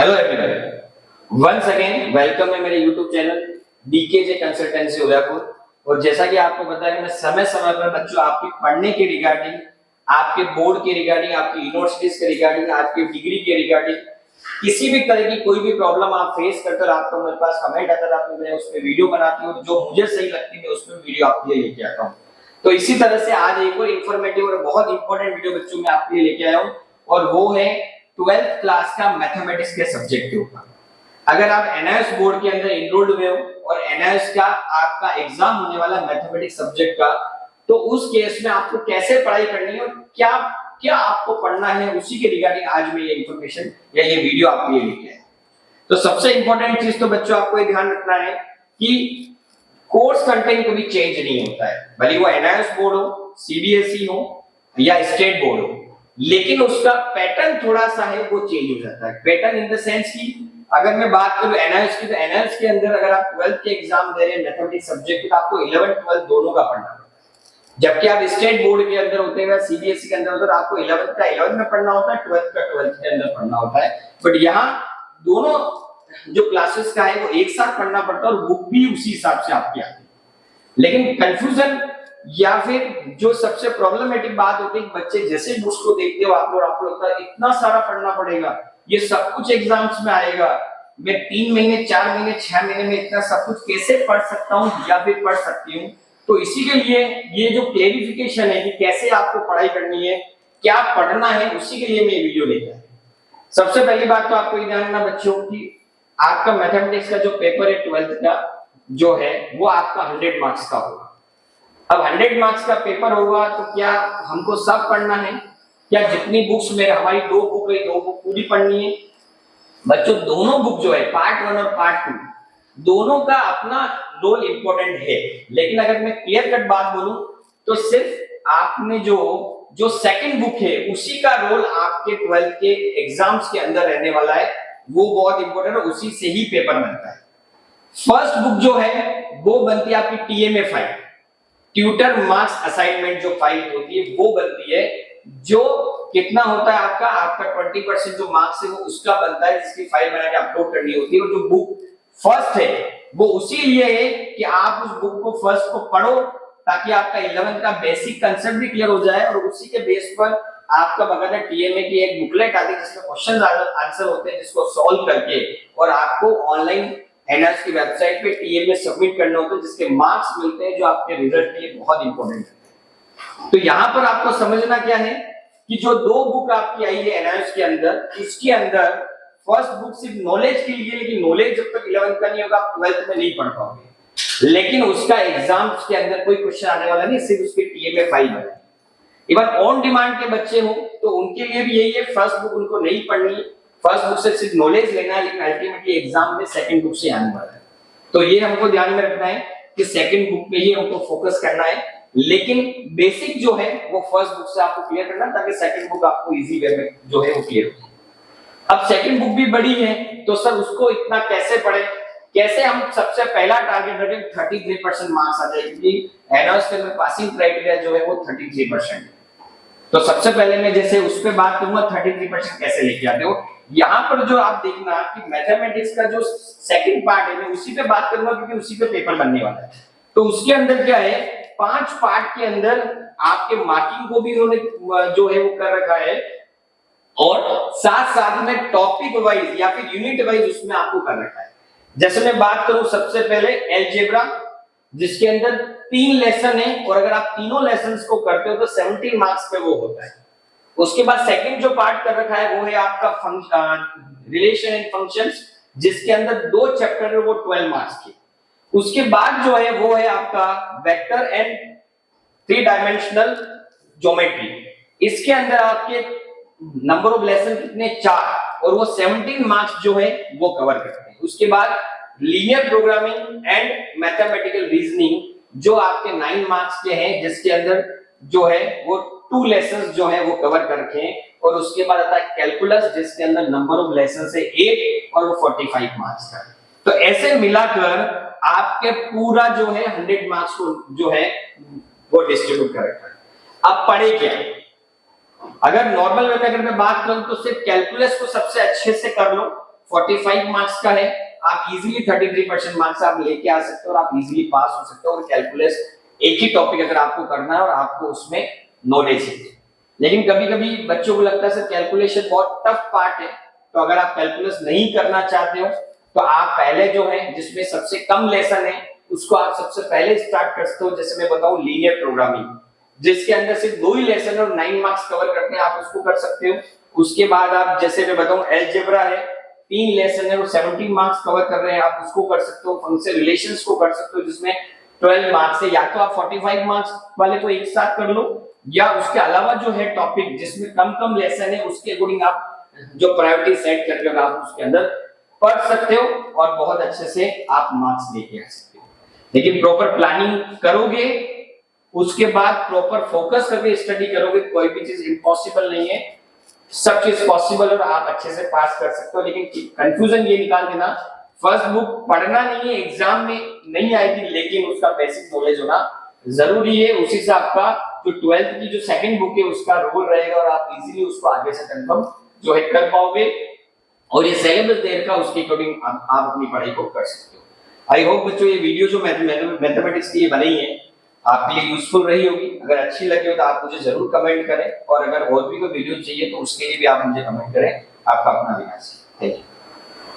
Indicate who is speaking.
Speaker 1: Hello everyone, once again welcome है मेरे YouTube channel DKJ consultancy Udaipur. और जैसा कि आपको पता है कि मैं समय समय पर बच्चों आपके पढ़ने के रिगार्डिंग, आपके बोर्ड के रिगार्डिंग, आपकी यूनिवर्सिटीज के रिगार्डिंग, आपकी डिग्री के रिगार्डिंग किसी भी तरह की कोई भी प्रॉब्लम आप फेस करते हो, आपको मेरे पास कमेंट आता है, मैं उस पर वीडियो बनाती हूँ, जो मुझे सही लगती है उस पर वीडियो आपके लिए लेके आता हूँ। तो इसी तरह से आज एक और इंफॉर्मेटिव और बहुत इंपॉर्टेंट वीडियो बच्चों में आपके लिए लेके आया हूँ, और वो है 12th क्लास का मैथमेटिक्स के सब्जेक्ट के ऊपर। अगर आप एनआईएस बोर्ड के अंदर इनरोल्ड हुए हो और एनआईएस का आपका एग्जाम होने वाला मैथमेटिक्स सब्जेक्ट का, तो उस केस में आपको कैसे पढ़ाई करनी है और क्या क्या आपको पढ़ना है, उसी के रिगार्डिंग आज मैं ये इंफॉर्मेशन या ये वीडियो आपके लिए लेके आया। तो सबसे इंपॉर्टेंट चीज तो बच्चों आपको ये ध्यान रखना है कि कोर्स कंटेंट कभी चेंज नहीं होता है, भले वो एनआईएस बोर्ड हो, सीबीएसई हो या स्टेट बोर्ड हो, लेकिन उसका पैटर्न थोड़ा सा है वो चेंज हो जाता है। पैटर्न इन द सेंस की अगर मैं बात करूं एनआईएस की, तो एनआईएस के अंदर अगर आप 12th के एग्जाम दे रहे हैं मैथमेटिक्स सब्जेक्ट तो आपको 11th 12th दोनों का पढ़ना होता है। जबकि आप स्टेट बोर्ड के अंदर होते हैं, सीबीएसई के अंदर होते हैं, आपको 11th का 11th में पढ़ना होता है, 12th का 12th के अंदर पढ़ना होता है। बट यहाँ दोनों जो क्लासेस का है वो एक साथ पढ़ना पड़ता है और बुक भी उसी हिसाब से आपकी आती है। लेकिन कंफ्यूजन या फिर जो सबसे प्रॉब्लमेटिक बात होती है, बच्चे जैसे बुक्स को देखते हो आपको लगता है इतना सारा पढ़ना पड़ेगा, ये सब कुछ एग्जाम्स में आएगा, मैं 3 महीने 4 महीने 6 महीने में इतना सब कुछ कैसे पढ़ सकता हूँ या फिर पढ़ सकती हूँ। तो इसी के लिए ये जो क्लेरिफिकेशन है कि कैसे आपको पढ़ाई करनी है, क्या पढ़ना है, उसी के लिए मैं वीडियो लेकर आया। सबसे पहली बात तो आपको ये जानना बच्चों की आपका मैथमेटिक्स का जो पेपर है 12th का जो है वो आपका 100 मार्क्स का होगा। अब 100 मार्क्स का पेपर होगा तो क्या हमको सब पढ़ना है, क्या जितनी बुक्स में हमारी 2 बुक है 2 बुक पूरी पढ़नी है? बच्चों दोनों बुक जो है पार्ट 1 और पार्ट 2 दोनों का अपना रोल इंपॉर्टेंट है, लेकिन अगर मैं क्लियर कट बात बोलूं तो सिर्फ आपने जो सेकंड बुक है उसी का रोल आपके 12th के एग्जाम्स के अंदर रहने वाला है, वो बहुत इंपॉर्टेंट है, उसी से ही पेपर बनता है। फर्स्ट बुक जो है वो बनती है आपकी TMA file, tutor marks assignment जो फाइल होती है वो बनती है, जो कितना होता है आपका 20% जो मार्क्स है वो उसका बनता है, जिसकी फाइल बना के अपलोड करनी होती है। और जो बुक फर्स्ट है वो उसी लिए है कि आप उस बुक को फर्स्ट को पढ़ो ताकि आपका 11th का बेसिक कंसेप्ट भी क्लियर हो जाए, और उसी के बेस पर आपका बकायदा टीएमए की एक बुकलेट आती है जिसमें क्वेश्चन आंसर होते हैं, जिसको सॉल्व करके और आपको ऑनलाइन एनआईएस की वेबसाइट पे टीएमए सबमिट करना होता है, जिसके मार्क्स मिलते हैं जो आपके रिजल्ट के लिए बहुत इंपॉर्टेंट है। तो यहाँ पर आपको समझना क्या है कि जो 2 बुक आपकी आई है एनआईएस के अंदर, इसके अंदर फर्स्ट बुक सिर्फ नॉलेज के लिए, लेकिन नॉलेज जब तक 11th का नहीं होगा आप 12th में नहीं पढ़ पाओगे, लेकिन उसका एग्जाम्स के अंदर कोई क्वेश्चन आने वाला नहीं, सिर्फ उसके टीएमए फाइल बनेगी। इवन ऑन डिमांड के बच्चे हो तो उनके लिए भी यही है, फर्स्ट बुक उनको नहीं पढ़नी, फर्स्ट बुक से सिर्फ नॉलेज लेना है, लेकिन अल्टीमेटली एग्जाम में सेकंड बुक से आने वाला है। तो ये हमको ध्यान में रखना है कि सेकंड बुक पे ही हमको फोकस करना है, लेकिन बेसिक जो है वो फर्स्ट बुक से आपको क्लियर करना ताकि सेकंड बुक आपको इजी वे में जो है वो क्लियर हो। अब सेकंड बुक भी बड़ी है तो सर उसको इतना कैसे पढ़े, कैसे हम सबसे पहला टारगेट रखें 33% मार्क्स आ जाए, क्योंकि एनआईएस के अंदर पासिंग क्राइटेरिया जो है वो 33% है। तो सबसे पहले मैं जैसे उस पे बात करूंगा 33% कैसे लेके आते हो। यहाँ पर जो आप देखना कि मैथमेटिक्स का जो सेकंड पार्ट है मैं उसी पे बात करूंगा क्योंकि उसी पे पेपर बनने वाला है। तो उसके अंदर क्या है, 5 पार्ट के अंदर आपके मार्किंग को भी उन्होंने जो है वो कर रखा है, और साथ साथ में टॉपिक वाइज या फिर यूनिट वाइज उसमें आपको कर रखा है। जैसे मैं बात करूं सबसे पहले एलजेब्रा, जिसके अंदर 3 लेसन है, और अगर आप तीनों लेसन्स को करते हो तो 17 मार्क्स पे वो होता है। उसके बाद सेकंड जो पार्ट कर रखा है वो है आपका रिलेशन एंड फंक्शंस, जिसके अंदर 2 चैप्टर है वो 12 मार्क्स के। उसके बाद जो है वो है आपका वेक्टर एंड 3 डायमेंशनल ज्योमेट्री, इसके अंदर आपके नंबर ऑफ लेसन कितने 4, और वो 17 मार्क्स जो है वो कवर करते हैं। उसके बाद linear programming and mathematical reasoning जो आपके 9 मार्क्स के हैं, जिसके अंदर जो है वो 2 लेसन्स जो है वो कवर कर रखे हैं। और उसके बाद आता है कैलकुलस, जिसके अंदर नंबर ऑफ लेसन्स है 8 और वो 45 मार्क्स का। तो ऐसे मिलाकर आपके पूरा जो है 100 मार्क्स को जो है वो डिस्ट्रीब्यूट कर रखा है। अब पढ़े क्या, अगर नॉर्मल वे में अगर मैं बात करूं तो सिर्फ कैलकुलस को सबसे अच्छे से कर लो, 45 मार्क्स का है, आप इजीली 33% मार्क्स आप लेके आ सकते हो और आप इजीली पास हो सकते हो। और कैलकुलस एक ही टॉपिक अगर आपको करना है और आपको उसमें नॉलेज है। लेकिन कभी-कभी बच्चों को लगता है सर कैलकुलेशन बहुत टफ पार्ट है, तो अगर आप कैलकुलस नहीं करना चाहते हो तो आप पहले जो है जिसमें सबसे कम लेसन है उसको आप सबसे पहले स्टार्ट कर सकते हो। जैसे मैं बताऊं लीनियर प्रोग्रामिंग, जिसके अंदर सिर्फ 2 ही लेसन और 9 मार्क्स कवर करते हैं, आप उसको कर सकते हो। उसके बाद आप जैसे मैं बताऊं अलजेब्रा है, 3 लेसन है और 17 मार्क्स कवर कर रहे हैं, आप उसको कर सकते हो। फंक्शन रिलेशंस को कर सकते हो जिसमें 12 मार्क्स है, या तो आप 45 मार्क्स वाले को एक साथ कर लो, या उसके अलावा जो है टॉपिक जिसमें कम लेसन है उसके अकॉर्डिंग आप जो प्रायोरिटी सेट करके आप उसके अंदर पढ़ सकते हो और बहुत अच्छे से आप मार्क्स लेके आ सकते हो। लेकिन प्रॉपर प्लानिंग करोगे, उसके बाद प्रॉपर फोकस करके स्टडी करोगे, कोई भी चीज इम्पॉसिबल नहीं है, सब चीज पॉसिबल और आप अच्छे से पास कर सकते हो। लेकिन कंफ्यूजन ये निकाल देना, फर्स्ट बुक पढ़ना नहीं है, एग्जाम में नहीं आएगी, लेकिन उसका बेसिक नॉलेज होना जरूरी है। उसी से आपका जो 12th की जो सेकंड बुक है उसका रोल रहेगा और आप इजीली उसको आगे से कंफर्म जो है कर पाओगे। और ये सिलेबस देर का उसके अकॉर्डिंग आप अपनी पढ़ाई को कर सकते हो। आई होप बच्चों ये वीडियो जो मैथमेटिक्स की बनाई है आपके लिए यूजफुल रही होगी। अगर अच्छी लगी हो तो आप मुझे जरूर कमेंट करें, और अगर और भी कोई वीडियो चाहिए तो उसके लिए भी आप मुझे कमेंट करें। आपका अपना विकास। Thank you.